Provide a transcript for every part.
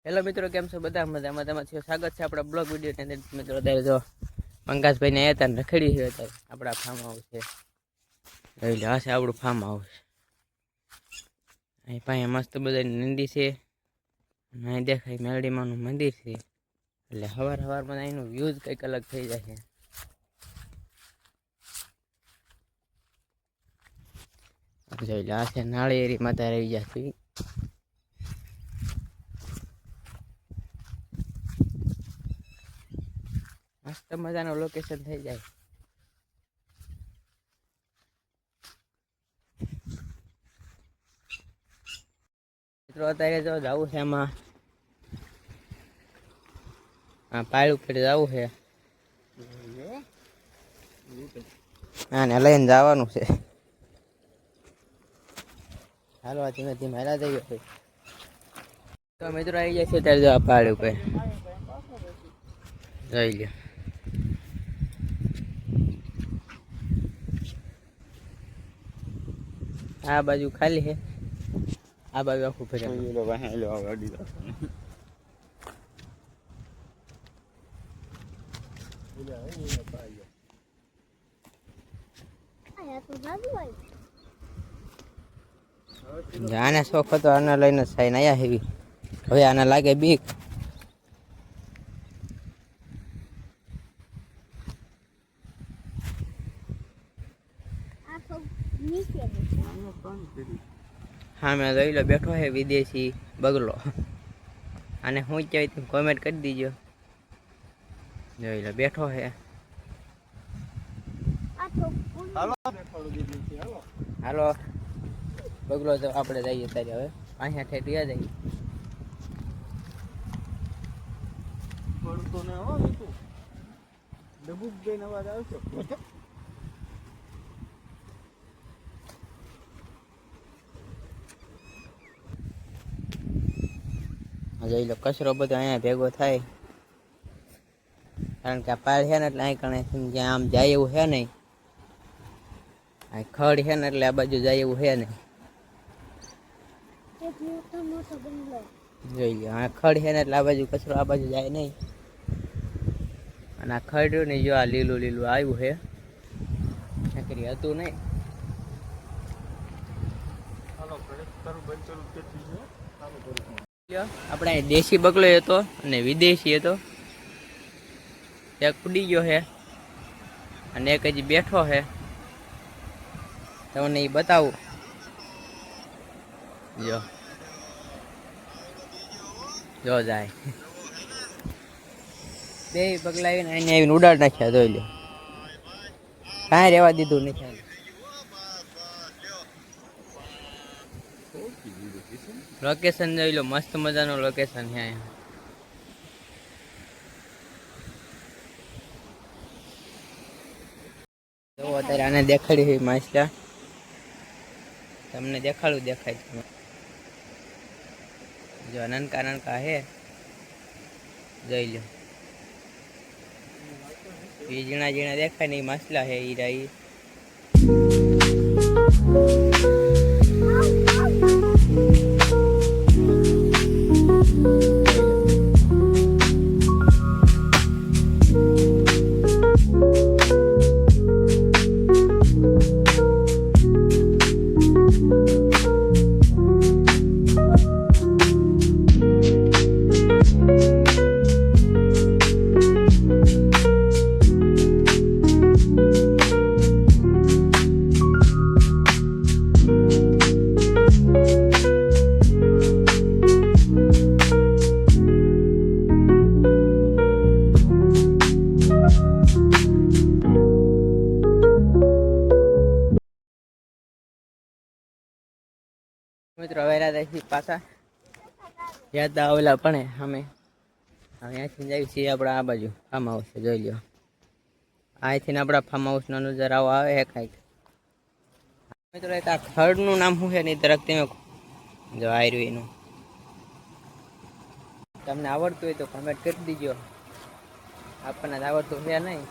Hello મિત્રો, કેમ છો બધા? મજામાં તમે છો? સ્વાગત છે આપણા બ્લોગ વિડીયો ની અંદર. મિત્રો અત્યારે જો પંકજભાઈ ને આવ્યા હતા ને રખડી છે અત્યારે આપણા ફાર્મ હાઉસ છે. એટલે આ છે આપણું ફાર્મ હાઉસ. અહીં પાસે મસ્ત બધા નંદી છે. અહીં દેખાય મેરડીમાનું મંદિર છે. એટલે સવારમાં અહીંનું વ્યૂઝ કંઈક અલગ થઈ જાય છે. જોઈ લે, આ છે નાળિયેરી માતા રહી ગયા છે. મસ્ત મજાનું લોકેશન થઈ જાય. મિત્રો અત્યારે જો જવું છે એમાં પાડ ઉપર જવું છે. ને લઈને જવાનું છે. હાલો ધીમે ધીમે હેરા થઈ ગયો. તો મિત્રો આવી જાય છે ત્યારે જો આ પહાડ ઉપર જોઈ લો. આ બાજુ ખાલી છે, આ બાજુ આખું ફરે. આને શોખ હતો, આને લઈને સાઈન આયા હેવી. હવે આને લાગે બીક. હા મેં જોઈ લો, બેઠો હે વિદેશી બગલો. આને શું કહેવાય તમે કોમેન્ટ કરી દીજો. જોઈ લો બેઠો હે. હાલો બગલો તો આપણે જઈએ ત્યારે હવે અહીંયા ઠેઠ ગયા જઈએ. જોઈ લો કચરો બધો અહીંયા ભેગો થાય, કારણ કે આ પાળ છે ને એટલે અહીં કણે જ્યાં આમ જાય એવું છે નહીં. આ ખડ છે ને એટલે આ બાજુ જાય એવું છે નહીં. જોઈ લો આ ખડ છે ને એટલે આ બાજુ કચરો આ બાજુ જાય નહીં. અને આ ખડ ને જો આ લીલું લીલું આવ્યું છે, નકરી હતું નહીં. આપણે દેશી બગલો હતો અને વિદેશી હતો. એક ઉડી ગયો છે અને એક હજી બેઠો છે. તમને એ બતાવું. જો જો જાય બે પગલા આવીને એને આવીને ઉડાડ નાખ્યા. જોઈ લો કાંઈ રહેવા દીધું નથી. લોકેશન જોઈ લો, મસ્ત મજાનું લોકેશન છે અહીંયા. જો અત્યારે આને દેખાડી છે માછલા. તમને દેખાડું દેખાય તમે જો નાનકા નાનકા હે. જોઈ લો એ ઝીણા ઝીણા દેખાય ને એ માછલા હે. ઈ રાઈ મિત્રો હવે રાધા પાછા યાદ આવેલા પણ અમે અહીંયાથી જઈએ છીએ આપણા આ બાજુ ફાર્મ હાઉસ છે. જોઈ લો અહીંથી આપણા ફાર્મ હાઉસનો નજારો આવે છે કાંઈક. મિત્રો એક આ ખડનું નામ શું છે ને તરફ તમે જો આયરું એનું તમને આવડતું હોય તો કમેન્ટ કરી દીજો. આપણને આવડતું છે નહીં.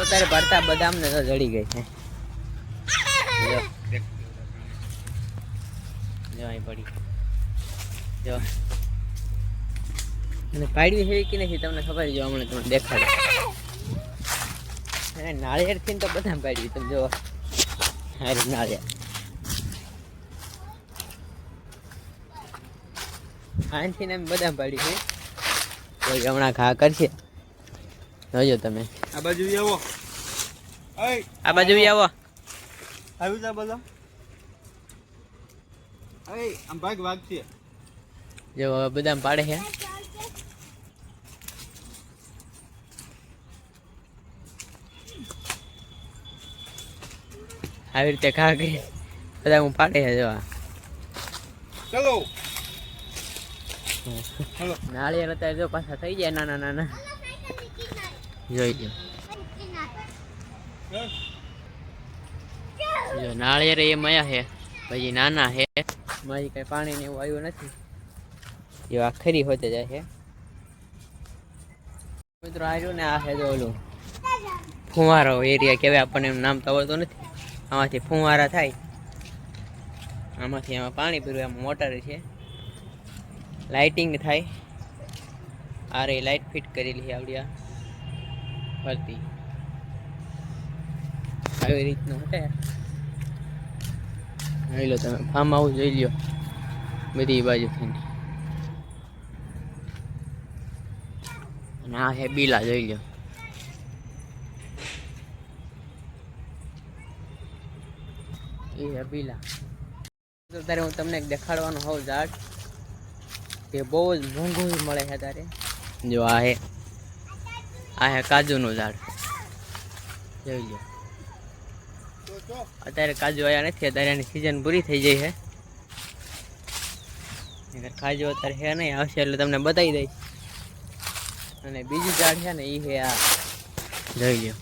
અત્યારે ભરતા બદામને તો જડી ગઈ છે. જો જો અહીં પડી જો. અને પાડવી છે કે નથી તમને ખબર, જો હમણાં તમને દેખાડે. અને નાળિયેર થી તો બધા પાડવી, તમે જો હારી નાળિયેર આનથી ને બધા પાડી છે. તો હમણાં ઘા કરશે, જોજો તમે. આ બાજુ આવો, આ બાજુ આવો. આવી જા બધા. આમ ભાગ વાગશે. જો હવે બધા પાડે છે. આવી રીતે ઘા કરી બધા હું પાડે છે. જો ચલો ચલો. નાળિયેર અત્યારે જો પાછા થઈ જાય નાના નાના, જોઈ લો. જો નાળિયેર એ મયા છે, પછી નાના છે, મારી કઈ પાણી ને એવું આવ્યું નથી. જો આ ખરી હોતે જાય છે મિત્રો. આવ્યું ને આ છે જો ઓલું ફુવારો એરિયા કહેવાય, આપણને એનું નામ તો આવડતું નથી. આમાંથી ફુવારા થાય, આમાંથી આમાં પાણી પીરું. આમાં મોટર છે, લાઇટિંગ થાય. આ રે લાઇટ ફિટ કરેલી છે આવડિયા ફરતી, આવી રીતનું હશે. જોઈ લો તમે, ફાર્મ હાઉસ જોઈ લો બધી બાજુથી. અને આ છે બીલા, જોઈ લો. એ છે બીલા. ત્યારે હું તમને દેખાડવાનું હોઉં ઝાડ, એ બહુ જ મોંઘું મળે છે તારે. જો આ છે કાજુનું ઝાડ, જોઈ લો. અત્યારે કાજુ આવ્યા નથી, અત્યારે એની સિઝન પૂરી થઈ જાય છે. કાજુ અત્યારે છે નહીં, આવશે એટલે તમને બતાવી દઈશ. અને બીજું ઝાડ છે ને, એ છે આ, જોઈ લો.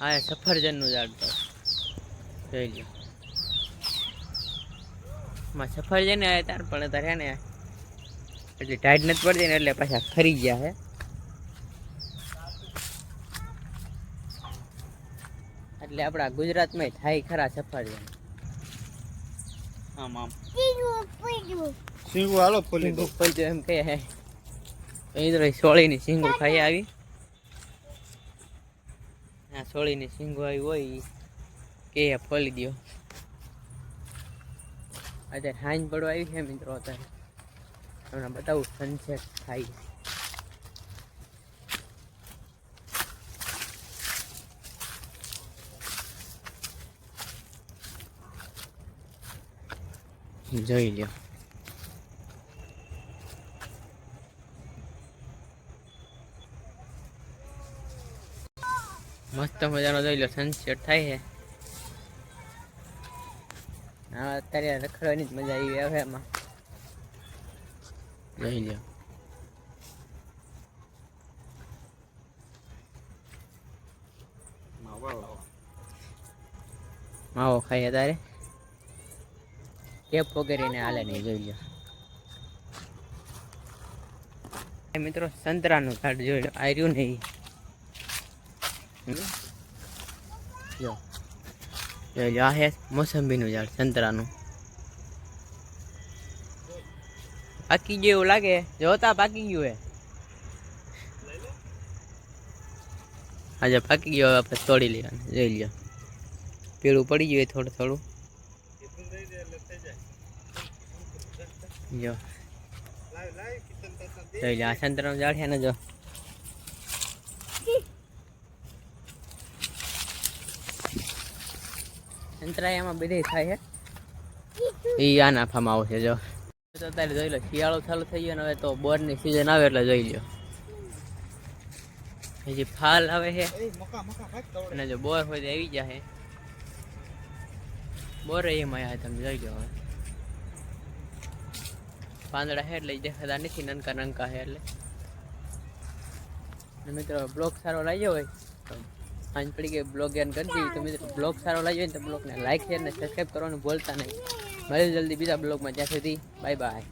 આ સફરજનનું ઝાડ તો જોઈ લો. માં સફરજન આવ્યા તાર પણ અત્યારે છે ને એટલે ટાઈટ નથી પડતી ને, એટલે પાછા ખરી ગયા છે. એટલે આપણા ગુજરાતમાં થાય ખરા સફરજન. આમ આમ સિંગુ હાલો ફોલી દો. ફોલજો એમ કહે હે. ઇધર સોળીની સિંગો ખાઈ આવી. આ સોળીની સિંગો આવી હોય કે ફોલી દો. અત્યારે હાંજ પડવા આવી છે મિત્રો. અત્યારે તમને બતાવું સનસેટ થાય. જોઈ લ્યો. મસ્ત મજાનો જોઈ લો સનસેટ થાય છે. હા અત્યારે રખડવાની જ મજા આવી હવે એમાં. જોઈ લો. માવો ખાઈએ તારે કેપ વગેરે ને હાલે નહીં. જોઈ લો મિત્રો, સંતરાનું ઝાડ જોઈ લો. આર્યું નહીં. જો જોઈ લો. આ હે મોસંબીનું ઝાડ, સંતરાનું. પાકી ગયું એવું લાગે, જોતા પાકી ગયું હે. આજે પાકી ગયો, આપણે તોડી લેવાનું. જોઈ લો, પીળું પડી ગયું થોડું થોડું. જો જોઈ લો. આ સંતરાનું ઝાડ છે ને, જો સંતરા એમાં બધી થાય છે. એ આ નાફામાં આવશે. જો અત્યારે જોઈ લો, શિયાળો ચાલુ થઈ ગયો ને, હવે તો બોરની સિઝન આવે એટલે જોઈ લો. હજી ફાલ આવે છે અને જો બોર હોય તો આવી જાય. બોર એમાં આવે, તમે જોઈ લો. હવે પાંદડા છે એટલે દેખાતા નથી, નનકા નનકા છે એટલે. મિત્રો બ્લોગ સારો લાગ્યો હોય તો આજ પડી ગઈ બ્લોગ એન્ડ કરી દીધી. તો મિત્રો બ્લોગ સારો લાગ્યો હોય તો બ્લોગને લાઈક શેર અને સબસ્ક્રાઈબ કરવાનું ભૂલતા નહીં. મળીએ જલ્દી બીજા બ્લોગમાં. ત્યાં સુધી બાય બાય.